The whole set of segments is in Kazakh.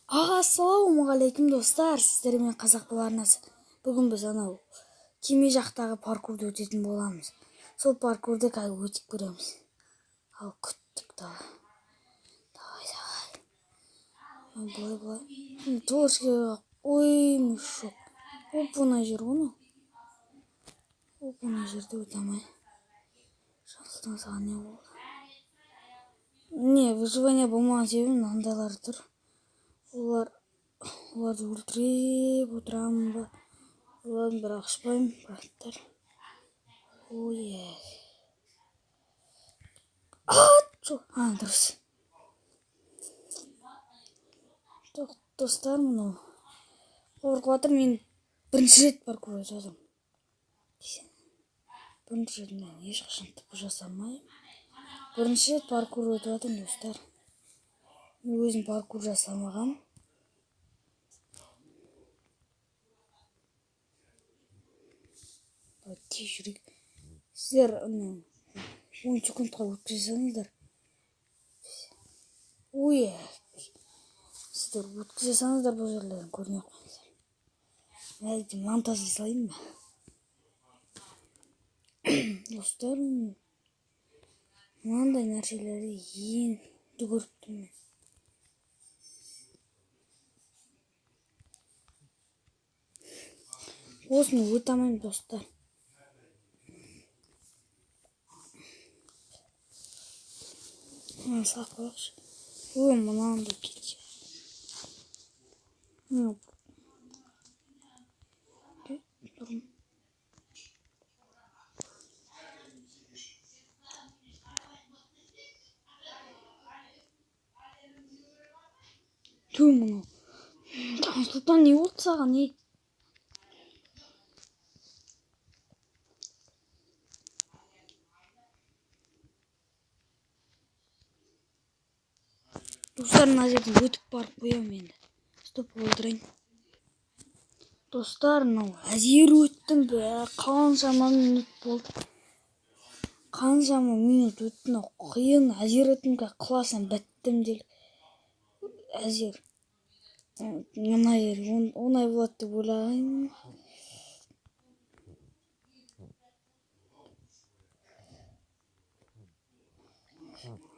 Ассалаумағалейкум достар, сіздермен қазақ баларнасы. Бүгін біз анау кеме жақтағы паркурды өтетін боламыз. Сол паркурды қазір өтіп көреміз. Ал күттік давай. Былай. Торшке. Ой, мешок. Оп-оңай жер оны. Оп-оңай жерде өте алмай. Шанстан саған не болды? Не, выживание болмаған себебі мынандайлар тұр. Оларды өлтіріп отырамын ба? Оларды бірақ ашпаймын, браттар. Ой. Дұрыс. Достар, мынау қорқып жатыр, мен бірінші рет паркур өтіп жатырмын. Бірінші рет мен ешқашан түпкі жасамаймын. Бірінші рет паркур өтіп жатырмын, достар. Мен өзім паркур жасамағам. Тез жүрейік. Сіздер 10 секундқа өткізсеңіздер. Ой, сіздер өткізсеңіздер бұл жерлерін көрмей қойыңыздар. Мен монтаж жасайын ба? Достар, мынандай нәрселерді енді көріп мен. Осыны өте алмаймын, достар. Сақ қойықшы. Ой, мынанды кетші. Түр мұны. Таңсұлтан не болды саған, не? Достар, мына жерден өтіп барып қоямын енді. Стоп отырайын. Достар, мынау әзер өттім бе? Қаншама минут болды? Қаншама минут өттім, қиын әзер өттім, құласам біттім дел. Әзер. Мына жер оңай болады деп ойлаймын.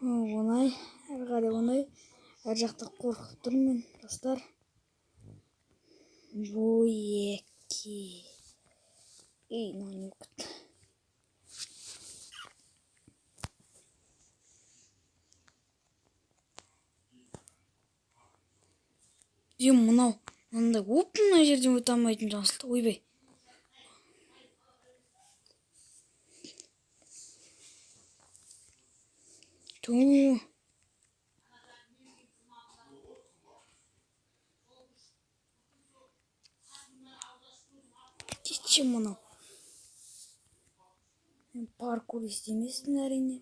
Оңай, әрі оңай. Әр жақта қорқып тұрмын, достар. Бойеки. Мынау күт. Мынау, мынандай оп-оңай жерден өте алмайтын Жансұлтан. Ойбай. Кетші мұнау. Мен паркур істемесін әрине.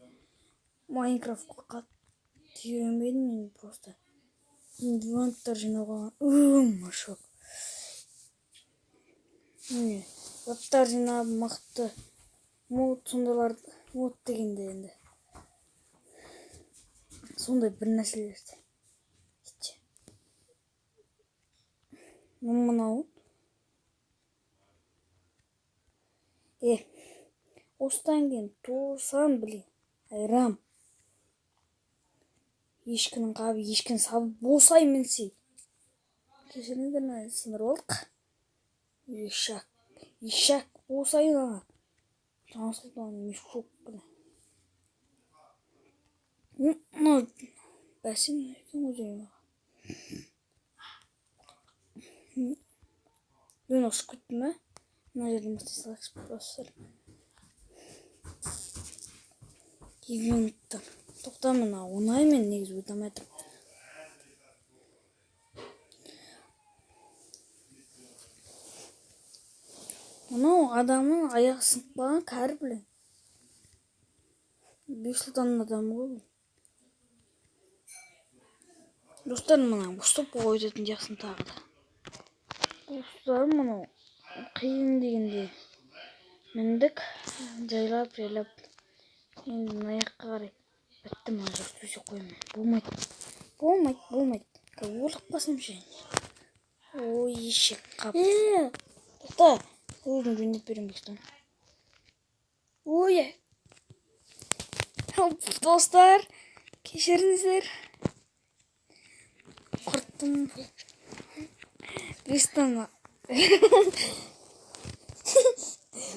Майнкрафтқа қатты үйренбедім, мен просто вебтар жинауға. Мешок. Вебтар жинап, мықты мод сондайлар, мод дегенде енді. Сондай бір нәрселерді. Мынау. Осыдан кейін тұрсам, біле. Айрам. Ешкінің қабы, ешкінің сабы босай мінсей. Кешіріңдер мен сыныр болдық. Ешак босай ғана. Жансұлтан мешок күні. Бәсін екен өздеріне. Мен осы күттім ә? Мына жерден бастай салақшы достар. 2 минуттан. Тоқтамын, оңай мен негіз өте алмай тұрмын. Мынау адамның аяғы сынып қалған кәрі білем. Бексұлтанның адамы ғой бұл. Достар, мынау стопқа өтетін жақсын тағы да. Достар, мынау қиын дегенде міндік, жайлап. Енді аяққа қарай біттім, ажыр төсек қоймай. Болмайды. Улықпасам ше. Ой, ешек қап. Тоқта, өзім жөндеп берем Бекстан. Ой. Достар, кешіріңіздер. Құрттым. Бекстан.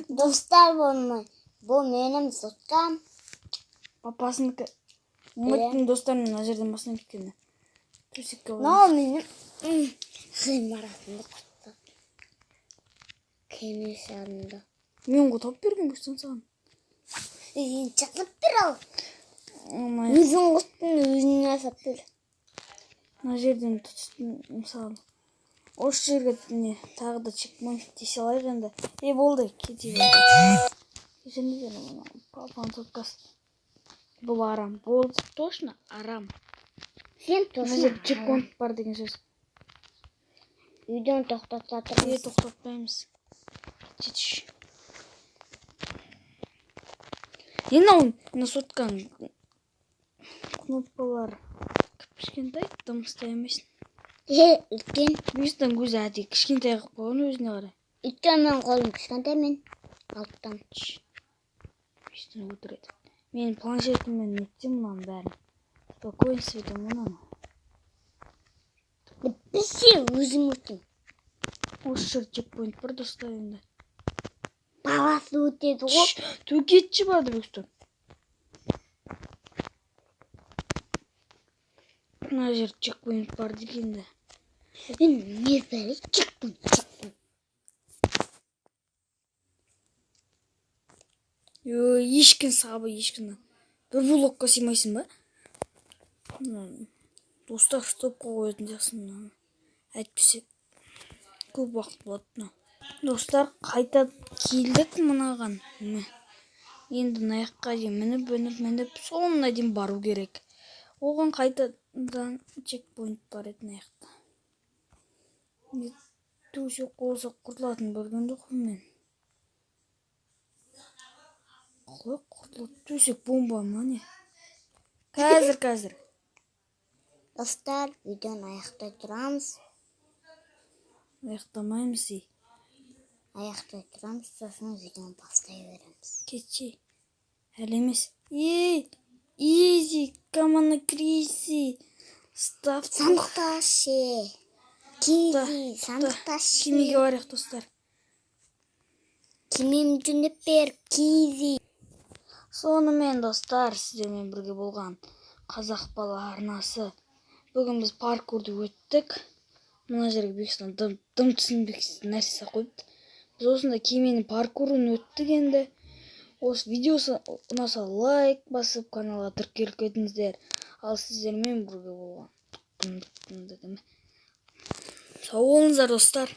Достар болмай. Бұл менің соткам. Папасыныкі. Үміттің достарымен мына жерден басынан кеткені. Төсекке Мынау менің ғимаратымды құрттым. Кемес жанында. Мен ғой тауып берген Бекстан саған. Жақып бір ал. Өзің құрттың, өзіңе сап бер. Мына жерден тұтыстың мысалы. Осы жерге тағы да чекпоинт десе алайық енді. Болды, кетейік. Кешіріңіздер, папаның соткасы. Бұл арам. Болды, точно арам. Сен Мына тосын. жерде чекпоинт бар деген сөз. Үйден тоқтата тұрмыз. Тоқтатпаймыз. Жетіш. Мына сотканың кнопкалары кішкентай, дымыстай емес. Үлкен. Бекстан көзі әдейі кішкентай қылып қойған өзіне қарай. Үлкен мен қолым кішкентай мен алттан. Бекстан өтіреді. Мен планшетіммен неттем мұнан бәрін. Спокойствиеден мұнан. Бізше өзім өттім. Осы жер чекпоинт бар достар енді. Баласы өтеді ғой. Төкетші барды Бекстан. Мына жер чекпоинт бар дегенде. Мен не бәрі чықпын. Ешкін сабы, ешкін. Бір блокқа сыймайсың ба? Достар стопқа қоятын жақсын. Әйтпесе көп уақыт болады. Достар, қайта келдік мынаған. Енді наяққа дейін мініп, соңына дейін бару керек. Оған қайтадан чекпоинт бар еді наяқта. Төсек қойса құртылатын білген жоқпын мен. Қалай құртылады? Төсек бомба ма не? Қазір. Достар, үйден аяқтай тұрамыз. Аяқтамаймыз ей. Аяқтай тұрамыз, сосын үйден бастай береміз. Кетші. Әлі емес. Изи, камана криси. Став. Сандықташы. Кизи, сандықташы. Кемеге барайық достар. Кемем жүніп бер, кизи. Сонымен достар, сіздермен бірге болған қазақ бала арнасы. Бүгін біз паркурды өттік. Мына жерге Бекстан дым түсінбексіз нәрсе қойыпты. Біз осында кеменің паркурын өттік енді. Осы видеосы ұнаса лайк басып, каналға тіркеліп кетіңіздер. Ал сіздермен бірге болған. Сау болыңыздар достар.